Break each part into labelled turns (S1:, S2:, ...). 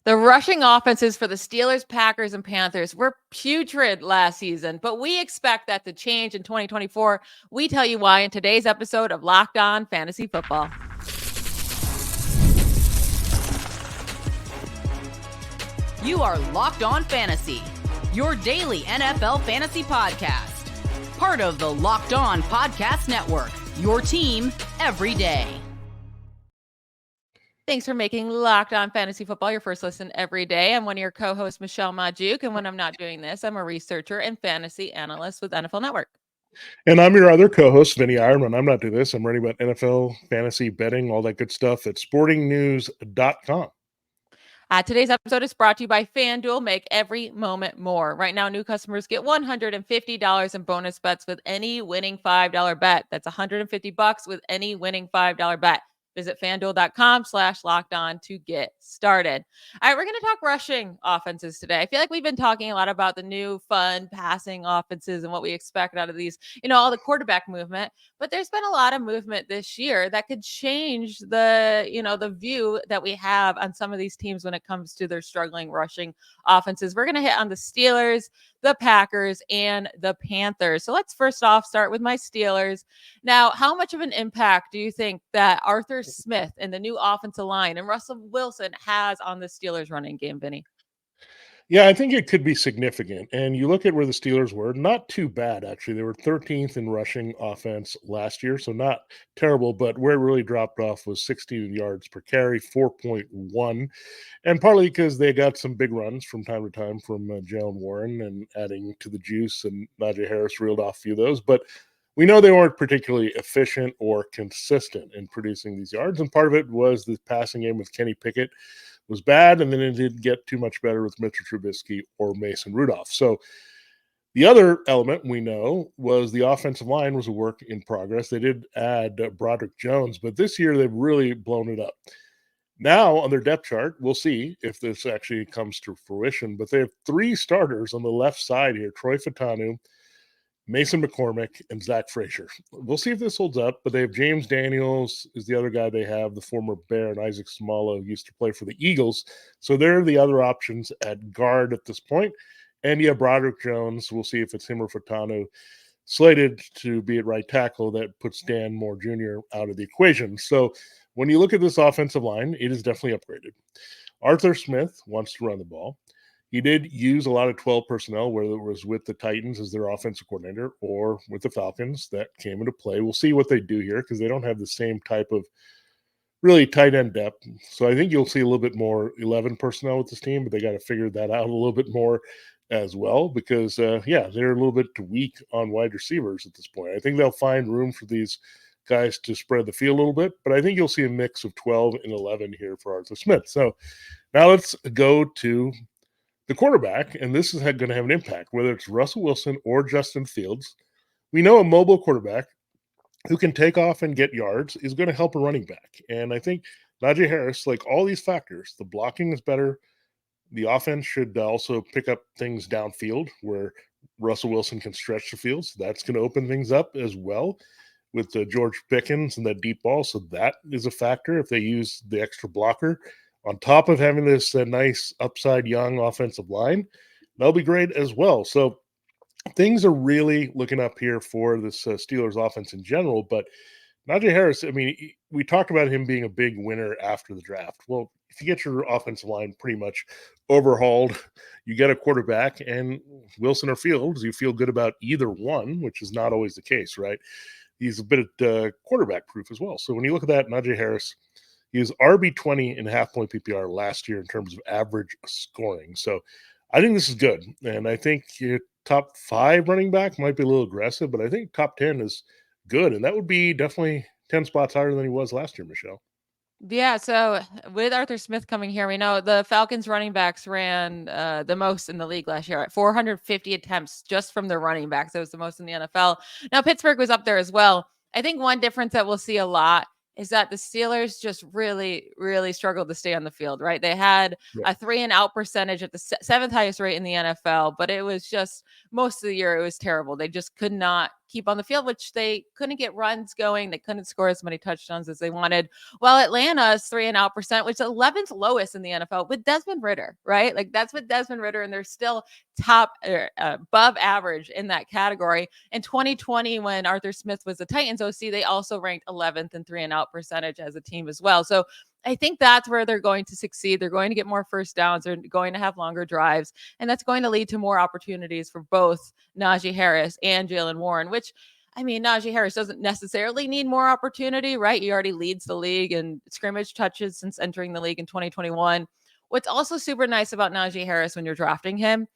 S1: The rushing offenses for the Steelers, Packers, and Panthers were putrid last season, but we expect that to change in 2024. We tell you why in today's episode of Locked On Fantasy Football.
S2: You are Locked On Fantasy, your daily NFL fantasy podcast. Part of the Locked On Podcast Network, your team every day.
S1: Thanks for making Locked On Fantasy Football your first listen every day. I'm one of your co-hosts, Michelle Magdziuk, and when I'm not doing this, I'm a researcher and fantasy analyst with NFL Network.
S3: And I'm your other co-host, Vinnie Iyer. When I'm not doing this, I'm writing about NFL, fantasy, betting, all that good stuff at sportingnews.com.
S1: Today's episode is brought to you by FanDuel. Make every moment more. Right now, new customers get $150 in bonus bets with any winning $5 bet. That's $150 with any winning $5 bet. Visit FanDuel.com/lockedon to get started. All right, we're going to talk rushing offenses today. I feel like we've been talking a lot about the new fun passing offenses and what we expect out of these, all the quarterback movement. But there's been a lot of movement this year that could change the view that we have on some of these teams when it comes to their struggling rushing offenses. We're going to hit on the Steelers, the Packers, and the Panthers. So let's first off start with my Steelers. Now, how much of an impact do you think that Arthur Smith and the new offensive line and Russell Wilson has on the Steelers running game, Vinny?
S3: Yeah, I think it could be significant. And you look at where the Steelers were, not too bad, actually. They were 13th in rushing offense last year, so not terrible. But where it really dropped off was 16 yards per carry, 4.1. And partly because they got some big runs from time to time from Jalen Warren and adding to the juice, and Najee Harris reeled off a few of those. But we know they weren't particularly efficient or consistent in producing these yards. And part of it was the passing game with Kenny Pickett was bad, and then it didn't get too much better with Mitchell Trubisky or Mason Rudolph. So the other element we know was the offensive line was a work in progress. They did add Broderick Jones, but this year they've really blown it up. Now on their depth chart, we'll see if this actually comes to fruition, but they have three starters on the left side here: Troy Fautanu, Mason McCormick, and Zach Frazier. We'll see if this holds up, but they have James Daniels is the other guy they have, the former Bear, and Isaac Samala, who used to play for the Eagles. So they're the other options at guard at this point. And you have Broderick Jones. We'll see if it's him or Fautanu slated to be at right tackle. That puts Dan Moore Jr. out of the equation. So when you look at this offensive line, it is definitely upgraded. Arthur Smith wants to run the ball. He did use a lot of 12 personnel, whether it was with the Titans as their offensive coordinator or with the Falcons. That came into play. We'll see what they do here because they don't have the same type of really tight end depth. So I think you'll see a little bit more 11 personnel with this team, but they got to figure that out a little bit more as well because, they're a little bit weak on wide receivers at this point. I think they'll find room for these guys to spread the field a little bit, but I think you'll see a mix of 12 and 11 here for Arthur Smith. So now let's go to the quarterback, and this is going to have an impact, whether it's Russell Wilson or Justin Fields. We know a mobile quarterback who can take off and get yards is going to help a running back. And I think Najee Harris, like all these factors, the blocking is better. The offense should also pick up things downfield where Russell Wilson can stretch the field. So that's going to open things up as well with George Pickens and that deep ball. So that is a factor if they use the extra blocker. On top of having this nice upside young offensive line, that'll be great as well. So things are really looking up here for this Steelers offense in general. But Najee Harris, I mean, we talked about him being a big winner after the draft. Well, if you get your offensive line pretty much overhauled, you get a quarterback, and Wilson or Fields, you feel good about either one, which is not always the case, right? He's a bit quarterback proof as well. So when you look at that, Najee Harris, he was RB20 in half-point PPR last year in terms of average scoring. So I think this is good. And I think your top 5 running back might be a little aggressive, but I think top 10 is good. And that would be definitely 10 spots higher than he was last year, Michelle.
S1: Yeah, so with Arthur Smith coming here, we know the Falcons running backs ran the most in the league last year at 450 attempts just from their running backs. That was the most in the NFL. Now, Pittsburgh was up there as well. I think one difference that we'll see a lot is that the Steelers just really, really struggled to stay on the field, right? They had
S3: Yeah.
S1: a 3-and-out percentage at the seventh highest rate in the NFL, but it was just most of the year it was terrible. They just could not keep on the field, which they couldn't get runs going. They couldn't score as many touchdowns as they wanted. While Atlanta's 3-and-out percent, which is 11th lowest in the NFL with Desmond Ridder, right? Like that's with Desmond Ridder, and they're still top above average in that category. In 2020, when Arthur Smith was the Titans OC, they also ranked 11th in 3-and-out percentage as a team as well. So I think that's where they're going to succeed. They're going to get more first downs. They're going to have longer drives, and that's going to lead to more opportunities for both Najee Harris and Jaylen Warren, which I mean, Najee Harris doesn't necessarily need more opportunity, right? He already leads the league in scrimmage touches since entering the league in 2021. What's also super nice about Najee Harris when you're drafting him,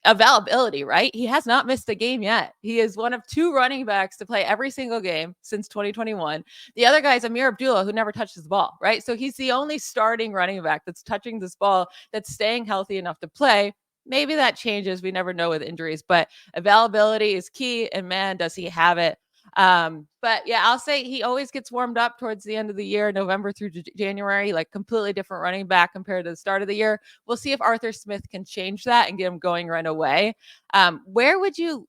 S1: availability, right? He has not missed a game yet. He is one of 2 running backs to play every single game since 2021. The other guy is Amir Abdullah, who never touches the ball, right? So he's the only starting running back that's touching this ball, that's staying healthy enough to play. Maybe that changes. We never know with injuries, but availability is key. And man, does he have it. But yeah, I'll say he always gets warmed up towards the end of the year, November through January, like completely different running back compared to the start of the year. We'll see if Arthur Smith can change that and get him going right away. Where would you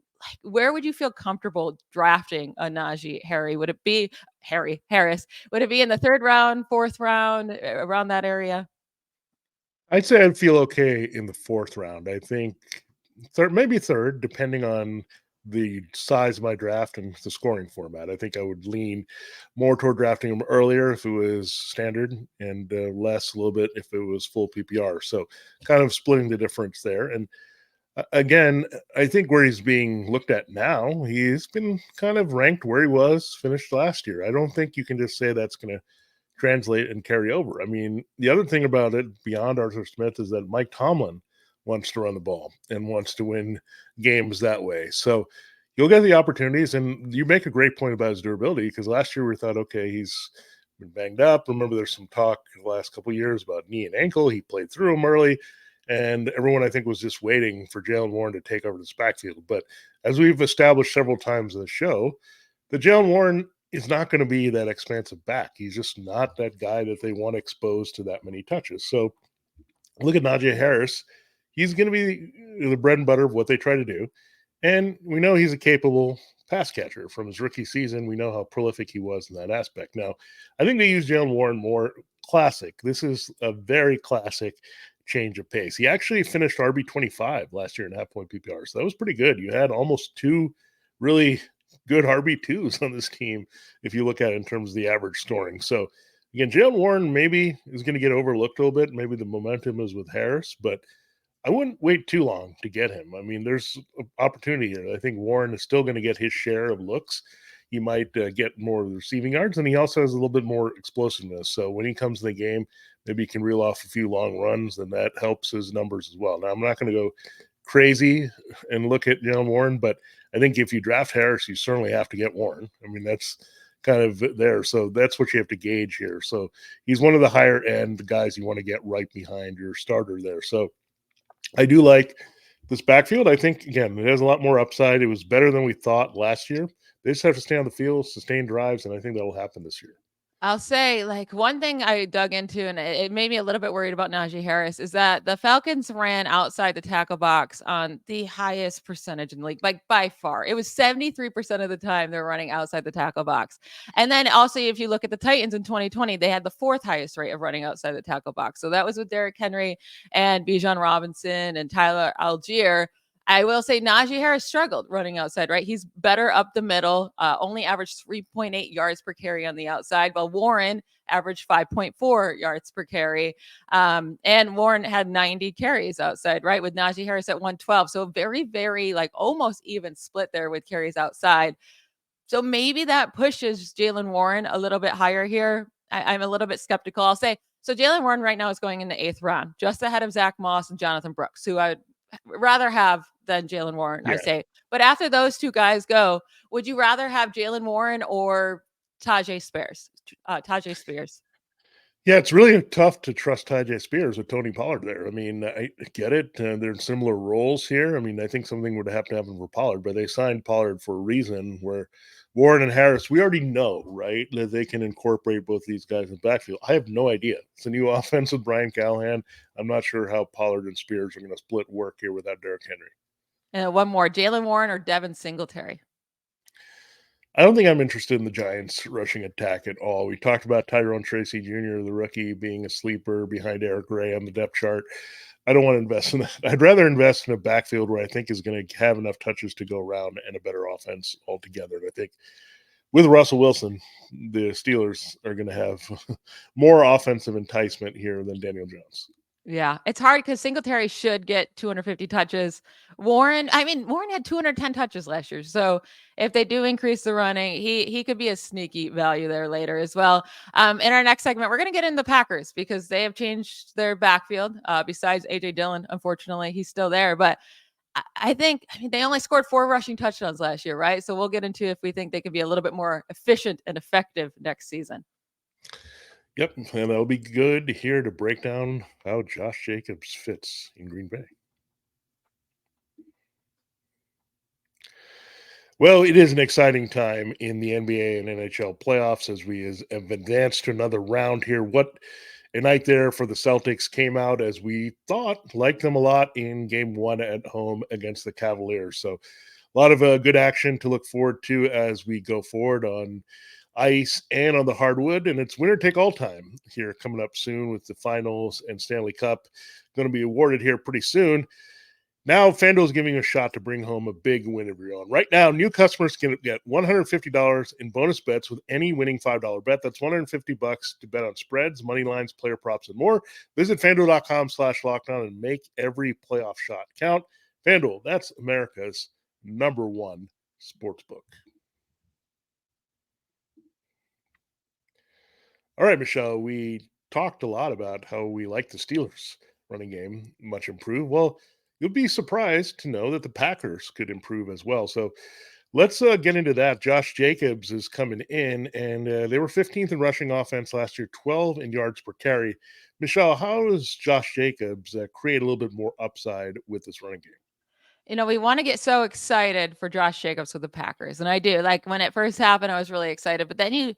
S1: feel comfortable drafting a Najee Harry? Would it be Harris? Would it be in the 3rd round, 4th round, around that area?
S3: I'd say I'd feel okay in the 4th round. I think maybe 3rd, depending on the size of my draft and the scoring format. I think I would lean more toward drafting him earlier if it was standard, and less a little bit if it was full PPR. So kind of splitting the difference there. And again, I think where he's being looked at now, he's been kind of ranked where he was finished last year. I don't think you can just say that's going to translate and carry over. I mean, the other thing about it beyond Arthur Smith is that Mike Tomlin wants to run the ball and wants to win games that way. So you'll get the opportunities, and you make a great point about his durability, because last year we thought, okay, he's been banged up. Remember, there's some talk the last couple of years about knee and ankle. He played through them early, and everyone, I think, was just waiting for Jaylen Warren to take over this backfield. But as we've established several times in the show, the Jaylen Warren is not going to be that expansive back. He's just not that guy that they want exposed to that many touches. So look at Najee Harris. He's going to be the bread and butter of what they try to do. And we know he's a capable pass catcher from his rookie season. We know how prolific he was in that aspect. Now, I think they use Jaylen Warren more classic. This is a very classic change of pace. He actually finished RB25 last year in half-point PPR. So that was pretty good. You had almost 2 really good RB2s on this team if you look at it in terms of the average scoring. So again, Jaylen Warren maybe is going to get overlooked a little bit. Maybe the momentum is with Harris, but I wouldn't wait too long to get him. I mean, there's an opportunity here. I think Warren is still going to get his share of looks. He might get more of the receiving yards, and he also has a little bit more explosiveness. So when he comes in the game, maybe he can reel off a few long runs, and that helps his numbers as well. Now, I'm not going to go crazy and look at Jaylen Warren, but I think if you draft Harris, you certainly have to get Warren. I mean, that's kind of there. So that's what you have to gauge here. So he's one of the higher end guys you want to get right behind your starter there. So I do like this backfield. I think, again, it has a lot more upside. It was better than we thought last year. They just have to stay on the field, sustain drives, and I think that'll happen this year.
S1: I'll say, like, one thing I dug into, and it made me a little bit worried about Najee Harris, is that the Falcons ran outside the tackle box on the highest percentage in the league, like by far. It was 73% of the time they're running outside the tackle box. And then also, if you look at the Titans in 2020, they had the 4th highest rate of running outside the tackle box. So that was with Derrick Henry and Bijan Robinson and Tyler Algier. I will say Najee Harris struggled running outside, right? He's better up the middle, only averaged 3.8 yards per carry on the outside, while Warren averaged 5.4 yards per carry. And Warren had 90 carries outside, right? With Najee Harris at 112. So very, very like almost even split there with carries outside. So maybe that pushes Jaylen Warren a little bit higher here. I'm a little bit skeptical. I'll say, so Jaylen Warren right now is going in the 8th round, just ahead of Zach Moss and Jonathon Brooks, who I'd rather have than Jaylen Warren, I say. But after those 2 guys go, would you rather have Jaylen Warren or Tajay Spears? Tajay Spears.
S3: Yeah, it's really tough to trust Tajay Spears with Tony Pollard there. I mean, I get it. They're in similar roles here. I mean, I think something would have to happen for Pollard, but they signed Pollard for a reason, where Warren and Harris, we already know, right, that they can incorporate both these guys in the backfield. I have no idea. It's a new offense with Brian Callahan. I'm not sure how Pollard and Spears are going to split work here without Derrick Henry.
S1: And one more, Jalen Warren or Devin Singletary?
S3: I don't think I'm interested in the Giants' rushing attack at all. We talked about Tyrone Tracy Jr., the rookie, being a sleeper behind Eric Gray on the depth chart. I don't want to invest in that. I'd rather invest in a backfield where I think is going to have enough touches to go around and a better offense altogether. And I think with Russell Wilson, the Steelers are going to have more offensive enticement here than Daniel Jones.
S1: Yeah, it's hard because Singletary should get 250 touches. Warren had 210 touches last year. So if they do increase the running, he could be a sneaky value there later as well. In our next segment, we're going to get into the Packers because they have changed their backfield. Besides AJ Dillon, unfortunately, he's still there. But I think they only scored 4 rushing touchdowns last year, right? So we'll get into if we think they can be a little bit more efficient and effective next season.
S3: Yep, and that'll be good here to break down how Josh Jacobs fits in Green Bay. Well, it is an exciting time in the NBA and NHL playoffs as we have advanced to another round here. What a night there for the Celtics. Came out as we thought, liked them a lot in game 1 at home against the Cavaliers. So a lot of good action to look forward to as we go forward on ice and on the hardwood, and it's winner take all time here coming up soon with the finals and Stanley Cup going to be awarded here pretty soon. Now FanDuel is giving a shot to bring home a big win of your own. Right now, new customers can get $150 in bonus bets with any winning $5 bet. That's $150 to bet on spreads, money lines, player props, and more. Visit FanDuel.com/lockdown and make every playoff shot count. FanDuel, that's America's #1 sportsbook. All right, Michelle, we talked a lot about how we like the Steelers running game much improved. Well, you'll be surprised to know that the Packers could improve as well. So let's get into that. Josh Jacobs is coming in, and they were 15th in rushing offense last year, 12 in yards per carry. Michelle, how does Josh Jacobs create a little bit more upside with this running game?
S1: We want to get so excited for Josh Jacobs with the Packers. And I do. Like when it first happened, I was really excited. But then you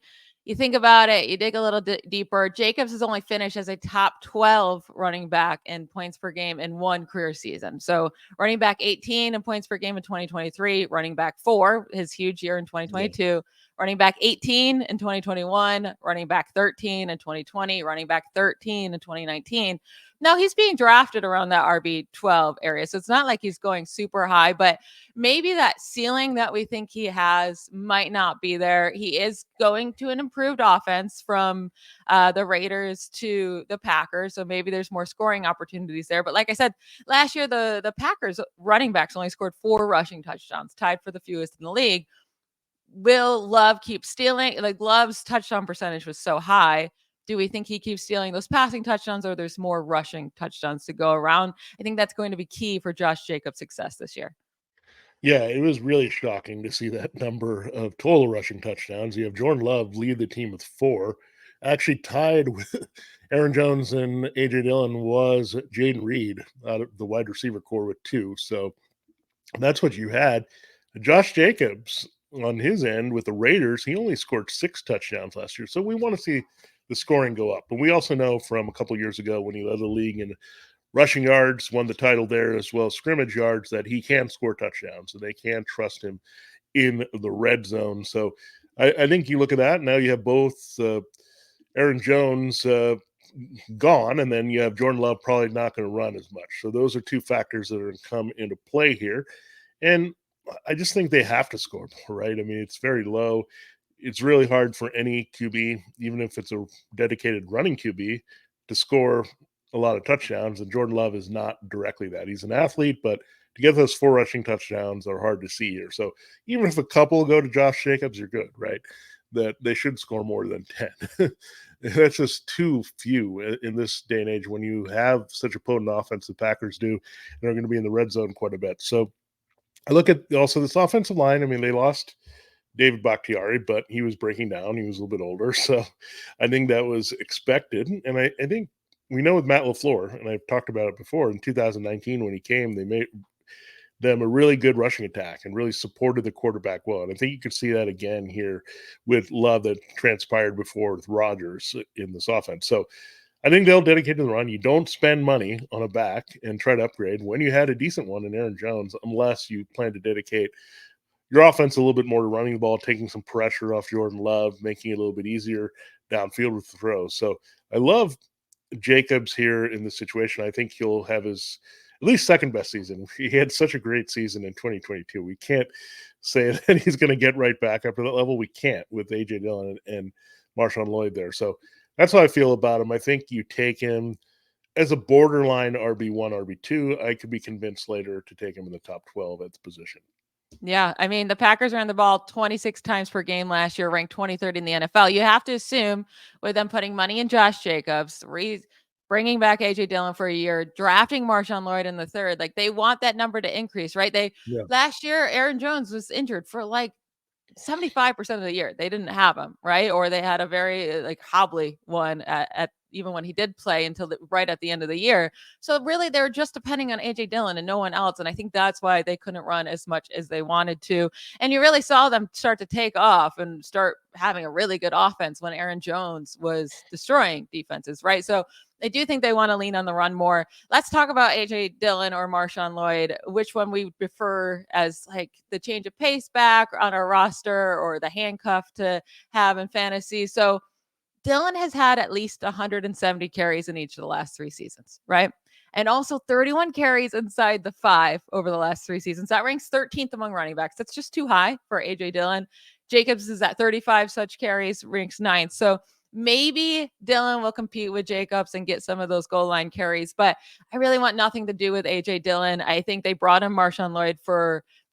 S1: think about it, you dig a little deeper. Jacobs has only finished as a top 12 running back in points per game in one career season. So running back 18 in points per game in 2023, running back 4, his huge year in 2022, running back 18 in 2021, running back 13 in 2020, running back 13 in 2019. Now he's being drafted around that RB12 area. So it's not like he's going super high, but maybe that ceiling that we think he has might not be there. He is going to an improved offense from the Raiders to the Packers. So maybe there's more scoring opportunities there. But like I said, last year, the Packers running backs only scored 4 rushing touchdowns, tied for the fewest in the league. Will Love keep stealing? Like Love's touchdown percentage was so high. Do we think he keeps stealing those passing touchdowns or there's more rushing touchdowns to go around? I think that's going to be key for Josh Jacobs' success this year.
S3: Yeah, it was really shocking to see that number of total rushing touchdowns. You have Jordan Love lead the team with 4. Actually tied with Aaron Jones and AJ Dillon was Jaden Reed out of the wide receiver core with 2. So that's what you had. Josh Jacobs on his end with the Raiders, he only scored 6 touchdowns last year. So we want to see the scoring go up. But we also know from a couple of years ago when he led the league in rushing yards, won the title there, as well as scrimmage yards, that he can score touchdowns and they can trust him in the red zone. So I think you look at that. Now you have both Aaron Jones gone, and then you have Jordan Love probably not going to run as much. So those are 2 factors that are going to come into play here. And I just think they have to score more, right? I mean, it's very low. It's really hard for any QB, even if it's a dedicated running QB, to score a lot of touchdowns. And Jordan Love is not directly that. He's an athlete, but to get those 4 rushing touchdowns are hard to see here. So even if a couple go to Josh Jacobs, you're good, right? That they should score more than 10. That's just too few in this day and age when you have such a potent offense the Packers do, and they're going to be in the red zone quite a bit. So I look at also this offensive line. I mean, they lost David Bakhtiari, but he was breaking down. He was a little bit older. So I think that was expected. And I think we know with Matt LaFleur, and I've talked about it before, in 2019 when he came, they them a really good rushing attack and really supported the quarterback well. And I think you could see that again here with Love that transpired before with Rodgers in this offense. So I think they'll dedicate to the run. You don't spend money on a back and try to upgrade when you had a decent one in Aaron Jones, unless you plan to dedicate your offense a little bit more to running the ball, taking some pressure off Jordan Love, making it a little bit easier downfield with the throws. So I love Jacobs here in this situation. I think he'll have his at least second best season. He had such a great season in 2022. We can't say that he's going to get right back up to that level. We can't with AJ Dillon and Marshawn Lloyd there. So that's how I feel about him. I think you take him as a borderline RB1, RB2. I could be convinced later to take him in the top 12 at the position.
S1: Yeah, I mean, the Packers ran the ball 26 times per game last year, ranked 23rd in the NFL. You have to assume with them putting money in Josh Jacobs, bringing back AJ Dillon for a year, drafting Marshawn Lloyd in the third, like they want that number to increase, right? Last year, Aaron Jones was injured for like 75% of the year. They didn't have him, right? Or they had a very like hobbly one at even when he did play until right at the end of the year. So really they're just depending on AJ Dillon and no one else. And I think that's why they couldn't run as much as they wanted to. And you really saw them start to take off and start having a really good offense when Aaron Jones was destroying defenses, right? So I do think they want to lean on the run more. Let's talk about AJ Dillon or Marshawn Lloyd, which one we prefer as like the change of pace back on our roster or the handcuff to have in fantasy. So Dillon has had at least 170 carries in each of the last 3 seasons, right? And also 31 carries inside the 5 over the last 3 seasons. That ranks 13th among running backs. That's just too high for AJ Dillon. Jacobs is at 35 such carries, ranks 9th. So maybe Dillon will compete with Jacobs and get some of those goal line carries, but I really want nothing to do with AJ Dillon. I think they brought in Marshawn Lloyd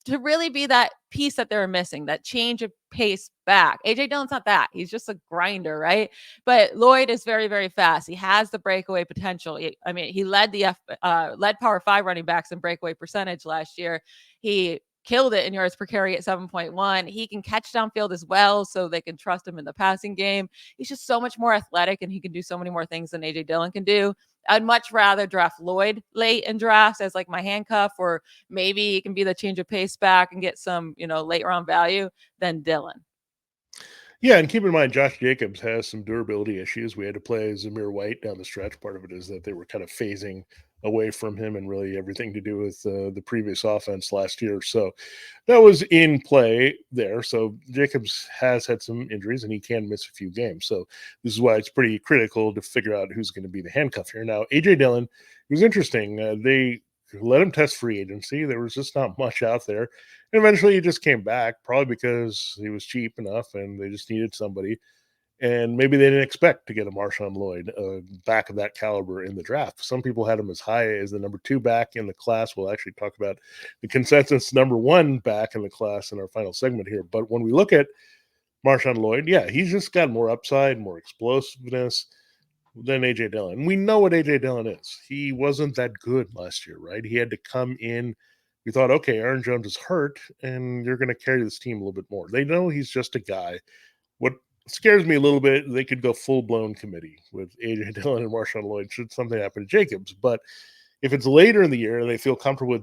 S1: to really be that piece that they were missing, that change of pace back. AJ Dillon's not that. He's just a grinder, right? But Lloyd is very, very fast. He has the breakaway potential. He led led Power 5 running backs in breakaway percentage last year. He killed it in yards per carry at 7.1. He can catch downfield as well, so they can trust him in the passing game. He's just so much more athletic, and he can do so many more things than AJ Dillon can do. I'd much rather draft Lloyd late in drafts as like my handcuff, or maybe he can be the change of pace back and get some, late round value than Dillon.
S3: Yeah, and keep in mind, Josh Jacobs has some durability issues. We had to play Zamir White down the stretch. Part of it is that they were kind of phasing away from him and really everything to do with the previous offense last year. So that was in play there. So Jacobs has had some injuries and he can miss a few games. So this is why it's pretty critical to figure out who's going to be the handcuff here. Now, AJ Dillon, it was interesting. They let him test free agency. There was just not much out there. And eventually he just came back, probably because he was cheap enough and they just needed somebody. And maybe they didn't expect to get a Marshawn Lloyd back of that caliber in the draft. Some people had him as high as the number 2 back in the class. We'll actually talk about the consensus number 1 back in the class in our final segment here. But when we look at Marshawn Lloyd, yeah, he's just got more upside, more explosiveness than AJ Dillon. We know what AJ Dillon is. He wasn't that good last year, right? He had to come in. We thought, okay, Aaron Jones is hurt, and you're going to carry this team a little bit more. They know he's just a guy. What scares me a little bit, they could go full-blown committee with AJ Dillon and Marshawn Lloyd should something happen to Jacobs. But if it's later in the year and they feel comfortable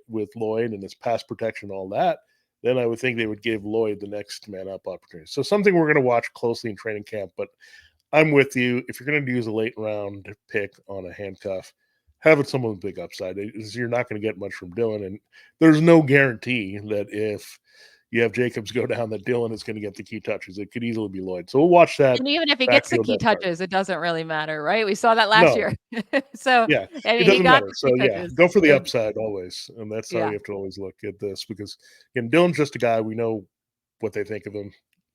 S3: with Lloyd and his pass protection and all that, then I would think they would give Lloyd the next man-up opportunity. So something we're going to watch closely in training camp, but I'm with you. If you're going to use a late round pick on a handcuff, have it someone with big upside. You're not going to get much from Dillon, and there's no guarantee that if you have Jacobs go down, that Dillon is going to get the key touches. It could easily be Lloyd. So we'll watch that.
S1: And even if he gets the key touches, it doesn't really matter, right? We saw that last year. So
S3: yeah,
S1: it doesn't
S3: matter. So yeah, go for the upside always, and that's how you have to always look at this because Dillon's just a guy. We know what they think of him.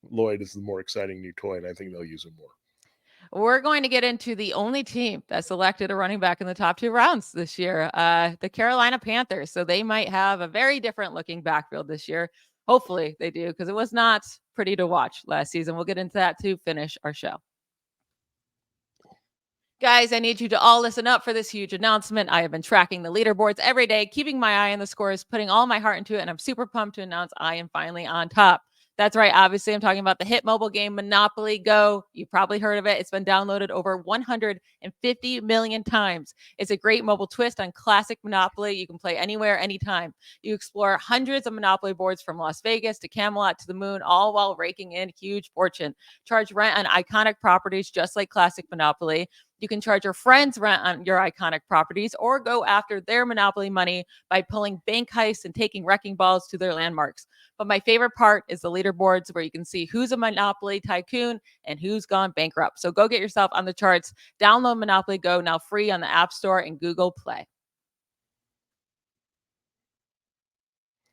S3: Lloyd is the more exciting new toy, and I think they'll use him more.
S1: We're going to get into the only team that selected a running back in the top 2 rounds this year, the Carolina Panthers. So they might have a very different looking backfield this year. Hopefully they do, because it was not pretty to watch last season. We'll get into that to finish our show. Guys, I need you to all listen up for this huge announcement. I have been tracking the leaderboards every day, keeping my eye on the scores, putting all my heart into it, and I'm super pumped to announce I am finally on top. That's right. Obviously, I'm talking about the hit mobile game Monopoly Go. You've probably heard of it. It's been downloaded over 150 million times. It's a great mobile twist on classic Monopoly. You can play anywhere, anytime. You explore hundreds of Monopoly boards from Las Vegas to Camelot to the moon, all while raking in huge fortune. Charge rent on iconic properties just like classic Monopoly. You can charge your friends rent on your iconic properties or go after their Monopoly money by pulling bank heists and taking wrecking balls to their landmarks. But my favorite part is the leaderboards where you can see who's a Monopoly tycoon and who's gone bankrupt. So go get yourself on the charts. Download Monopoly Go now free on the App Store and Google Play.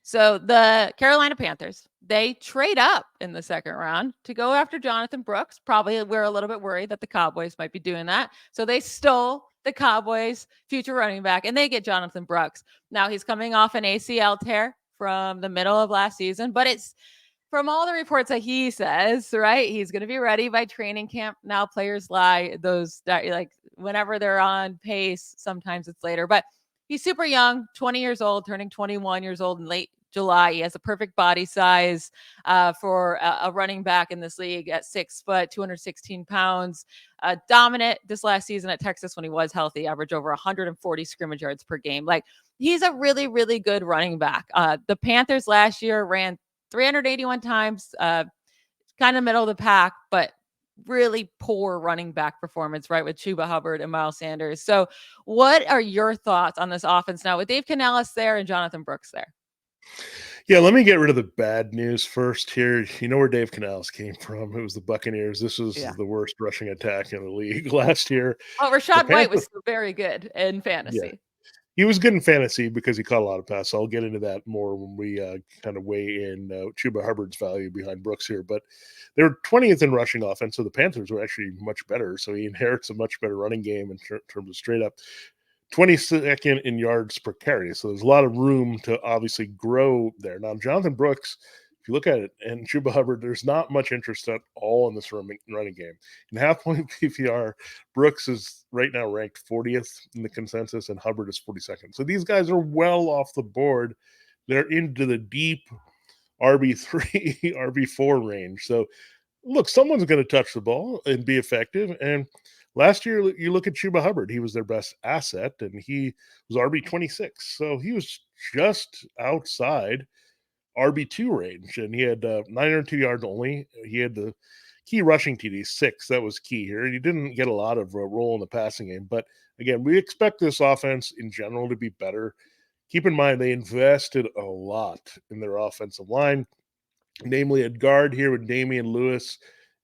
S1: So the Carolina Panthers, they trade up in the second round to go after Jonathon Brooks. Probably we're a little bit worried that the Cowboys might be doing that. So they stole the Cowboys' future running back and they get Jonathon Brooks. Now he's coming off an ACL tear from the middle of last season, but it's from all the reports that he says, right? He's going to be ready by training camp. Now players lie. Those like whenever they're on pace, sometimes it's later, but he's super young, 20 years old, turning 21 years old in late July. He has a perfect body size for a running back in this league at 6 foot, 216 pounds. Dominant this last season at Texas when he was healthy, average over 140 scrimmage yards per game. Like he's a really, really good running back. The Panthers last year ran 381 times, kind of middle of the pack, but really poor running back performance, right, with Chuba Hubbard and Miles Sanders. So what are your thoughts on this offense now with Dave Canales there and Jonathon Brooks there?
S3: Yeah, let me get rid of the bad news first here. You know where Dave Canales came from. It was the Buccaneers. This was the worst rushing attack in the league last year.
S1: Oh, Rashad White was still very good in fantasy.
S3: Yeah. He was good in fantasy because he caught a lot of passes. I'll get into that more when we kind of weigh in Chuba Hubbard's value behind Brooks here. But they were 20th in rushing offense, so the Panthers were actually much better. So he inherits a much better running game in terms of straight up 22nd in yards per carry. So there's a lot of room to obviously grow there. Now, Jonathon Brooks, if you look at it, and Chuba Hubbard, there's not much interest at all in this running game. In half-point PPR, Brooks is right now ranked 40th in the consensus, and Hubbard is 42nd. So these guys are well off the board. They're into the deep RB3, RB4 range. So, look, someone's going to touch the ball and be effective. And last year, you look at Chuba Hubbard. He was their best asset, and he was RB26. So he was just outside RB2 range, and he had 902 yards only. He had the key rushing TD, 6. That was key here. He didn't get a lot of role in the passing game. But, again, we expect this offense in general to be better. Keep in mind, they invested a lot in their offensive line, namely a guard here with Damian Lewis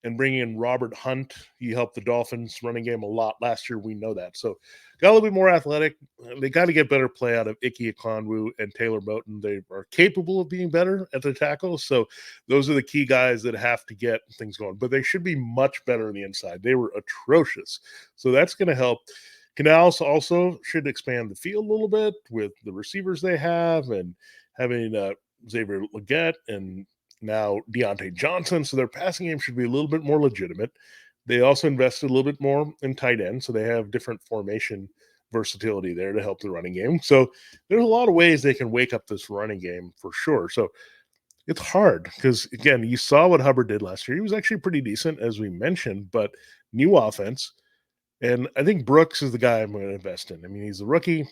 S3: and bringing in Robert Hunt. He helped the Dolphins running game a lot last year. We know that. So got a little bit more athletic. They got to get better play out of Ike Ekwonu and Taylor Moton. They are capable of being better at the tackle. So those are the key guys that have to get things going. But they should be much better on the inside. They were atrocious. So that's going to help. Canales also should expand the field a little bit with the receivers they have and having Xavier Legette and now Deontay Johnson. So their passing game should be a little bit more legitimate. They also invested a little bit more in tight end, so they have different formation versatility there to help the running game. So there's a lot of ways they can wake up this running game for sure. So it's hard because, again, you saw what Hubbard did last year. He was actually pretty decent, as we mentioned, but new offense. And I think Brooks is the guy I'm going to invest in. I mean, he's a rookie.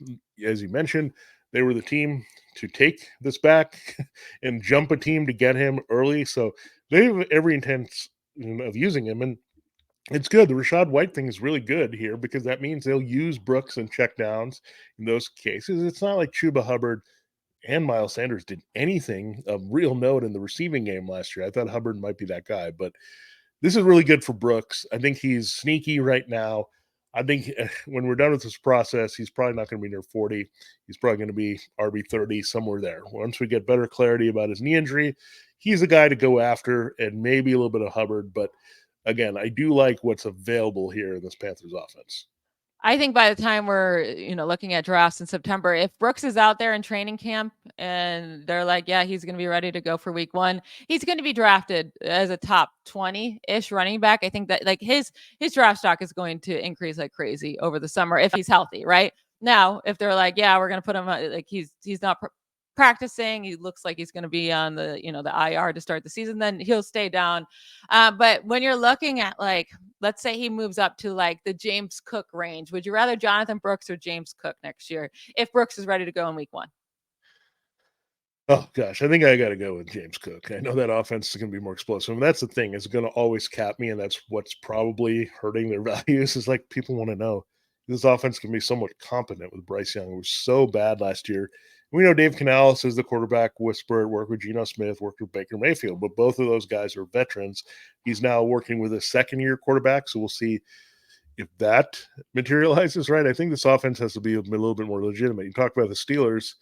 S3: As you mentioned, they were the team to take this back and jump a team to get him early. So they have every intent of using him. And it's good. The Rashad White thing is really good here because that means they'll use Brooks and check downs in those cases. It's not like Chuba Hubbard and Miles Sanders did anything of real note in the receiving game last year. I thought Hubbard might be that guy, but this is really good for Brooks. I think he's sneaky right now. I think when we're done with this process, he's probably not going to be near 40. He's probably going to be RB30, somewhere there. Once we get better clarity about his knee injury, he's a guy to go after and maybe a little bit of Hubbard. But again, I do like what's available here in this Panthers offense.
S1: I think by the time we're, looking at drafts in September, if Brooks is out there in training camp and they're like, yeah, he's going to be ready to go for week 1, he's going to be drafted as a top 20-ish running back. I think that like his draft stock is going to increase like crazy over the summer if he's healthy, right? Now, if they're like, yeah, we're going to put him like he's not practicing. He looks like he's going to be on the IR to start the season. Then he'll stay down. But when you're looking at, like, let's say he moves up to like the James Cook range, would you rather Jonathon Brooks or James Cook next year if Brooks is ready to go in week 1?
S3: Oh gosh, I think I got to go with James Cook. I know that offense is going to be more explosive. And that's the thing; it's going to always cap me, and that's what's probably hurting their values. Is like people want to know this offense can be somewhat competent with Bryce Young, who was so bad last year. We know Dave Canales is the quarterback whisperer, worked with Geno Smith, worked with Baker Mayfield, but both of those guys are veterans. He's now working with a second-year quarterback, so we'll see if that materializes right. I think this offense has to be a little bit more legitimate. You talk about the Steelers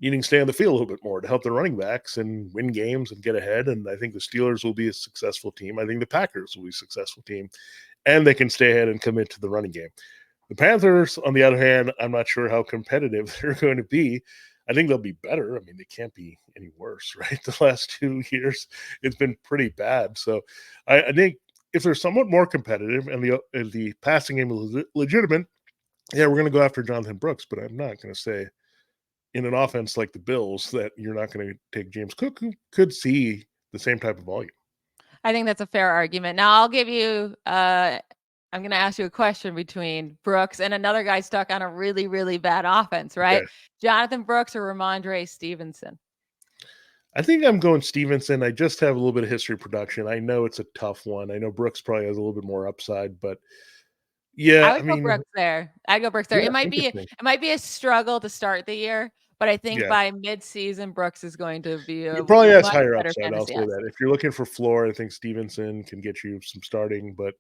S3: needing to stay on the field a little bit more to help the running backs and win games and get ahead. And I think the Steelers will be a successful team. I think the Packers will be a successful team, and they can stay ahead and commit to the running game. The Panthers, on the other hand, I'm not sure how competitive they're going to be. I think they'll be better. I mean, they can't be any worse, right? The last 2 years, it's been pretty bad. So I think if they're somewhat more competitive and the passing game is legitimate, yeah, we're going to go after Jonathon Brooks, but I'm not going to say in an offense like the Bills that you're not going to take James Cook, who could see the same type of volume.
S1: I think that's a fair argument. Now I'll give you I'm going to ask you a question between Brooks and another guy stuck on a really, really bad offense, right?
S3: Okay.
S1: Jonathon Brooks or Ramondre Stevenson?
S3: I think I'm going Stevenson. I just have a little bit of history production. I know it's a tough one. I know Brooks probably has a little bit more upside, but yeah,
S1: I would go Brooks there. I'd go Brooks there.
S3: yeah,
S1: It might be a struggle to start the year, but I think
S3: yeah.
S1: by mid-season, Brooks is going to be a
S3: It probably has
S1: much
S3: higher
S1: better
S3: upside. I'll
S1: fantasy
S3: say
S1: asset.
S3: that. If you're looking for floor, I think Stevenson can get you some starting, but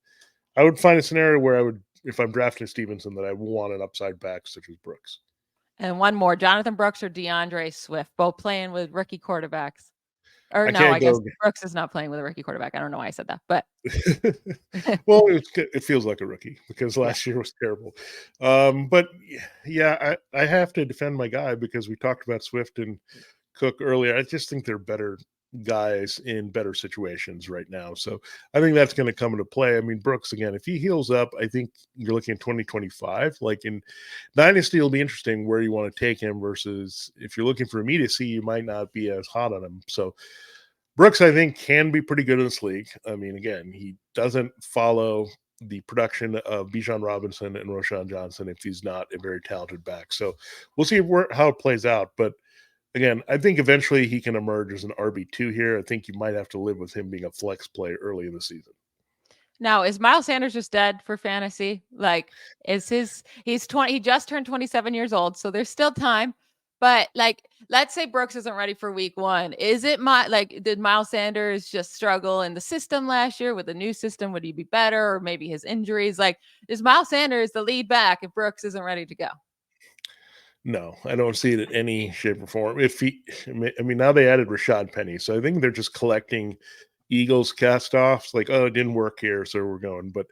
S3: I would find a scenario where I would, if I'm drafting Stevenson, that I want an upside back such as Brooks.
S1: And one more, Jonathon Brooks or DeAndre Swift, both playing with rookie quarterbacks. Or
S3: I
S1: no,
S3: can't
S1: I guess
S3: go.
S1: Brooks is not playing with a rookie quarterback. I don't know why I said that, but
S3: Well, it feels like a rookie because
S1: yeah.
S3: last year was terrible. But yeah, I have to defend my guy because we talked about Swift and Cook earlier. I just think they're better guys in better situations right now. So I think that's going to come into play. I mean, Brooks, again, if he heals up, I think you're looking at 2025. Like in Dynasty, it'll be interesting where you want to take him versus if you're looking for immediacy, you might not be as hot on him. So Brooks, I think, can be pretty good in this league. I mean, again, he doesn't follow the production of Bijan Robinson and Roshan Johnson if he's not a very talented back. So we'll see how it plays out. But again, I think eventually he can emerge as an RB2 here. I think you might have to live with him being a flex play early in the season.
S1: Now, is Miles Sanders just dead for fantasy? Like, he's 20, he just turned 27 years old, so there's still time. But like, let's say Brooks isn't ready for week 1. Is it did Miles Sanders just struggle in the system last year? With the new system, would he be better? Or maybe his injuries? Like, is Miles Sanders the lead back if Brooks isn't ready to go?
S3: No, I don't see it in any shape or form. I mean, now they added Rashad Penny, so I think they're just collecting Eagles cast-offs. Like, oh, it didn't work here, so we're going. But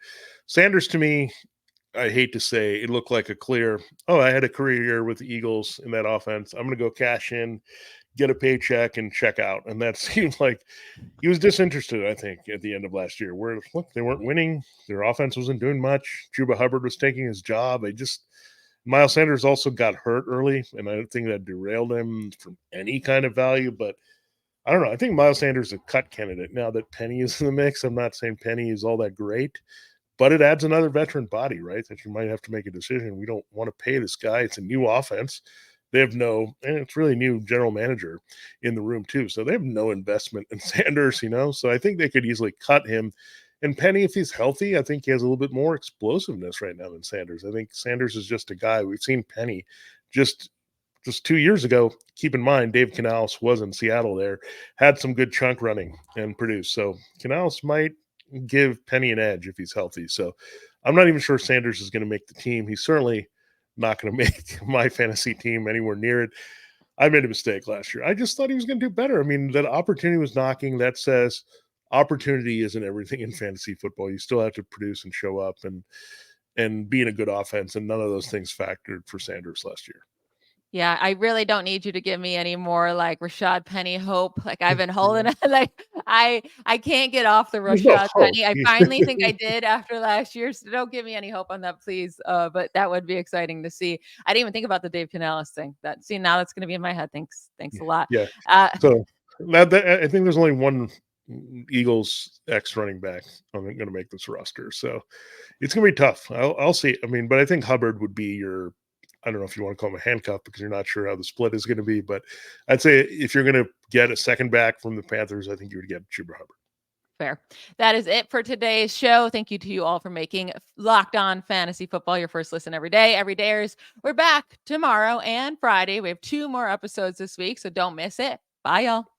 S3: Sanders, to me, I hate to say, it looked like a clear, oh, I had a career year with the Eagles in that offense. I'm going to go cash in, get a paycheck, and check out. And that seemed like he was disinterested, I think, at the end of last year, where, look, they weren't winning. Their offense wasn't doing much. Chuba Hubbard was taking his job. Miles Sanders also got hurt early, and I don't think that derailed him from any kind of value. But I don't know. I think Miles Sanders is a cut candidate now that Penny is in the mix. I'm not saying Penny is all that great, but it adds another veteran body, right? That you might have to make a decision. We don't want to pay this guy. It's a new offense. They have and it's really new general manager in the room too. So they have no investment in Sanders, So I think they could easily cut him. And Penny, if he's healthy, I think he has a little bit more explosiveness right now than Sanders. I think Sanders is just a guy. We've seen Penny just 2 years ago. Keep in mind, Dave Canales was in Seattle there, had some good chunk running and produced. So Canales might give Penny an edge if he's healthy. So I'm not even sure Sanders is going to make the team. He's certainly not going to make my fantasy team anywhere near it. I made a mistake last year. I just thought he was going to do better. I mean, that opportunity was knocking. That says opportunity isn't everything in fantasy football. You still have to produce and show up and be in a good offense. And none of those things factored for Sanders last year.
S1: Yeah, I really don't need you to give me any more like Rashad Penny hope. Like I've been holding it. Like I can't get off the
S3: There's no
S1: Rashad
S3: hope.
S1: Penny. I finally think I did after last year. So don't give me any hope on that, please. But that would be exciting to see. I didn't even think about the Dave Canales thing. Now that's going to be in my head. Thanks a lot.
S3: Yeah. So that I think there's only one Eagles ex running back going to make this roster. So it's going to be tough. I'll see. I mean, but I think Hubbard would be your, I don't know if you want to call him a handcuff because you're not sure how the split is going to be, but I'd say if you're going to get a second back from the Panthers, I think you would get Chuba Hubbard.
S1: Fair. That is it for today's show. Thank you to you all for making Locked On Fantasy Football your first listen every day. Every dayers. We're back tomorrow and Friday. We have 2 more episodes this week, so don't miss it. Bye, y'all.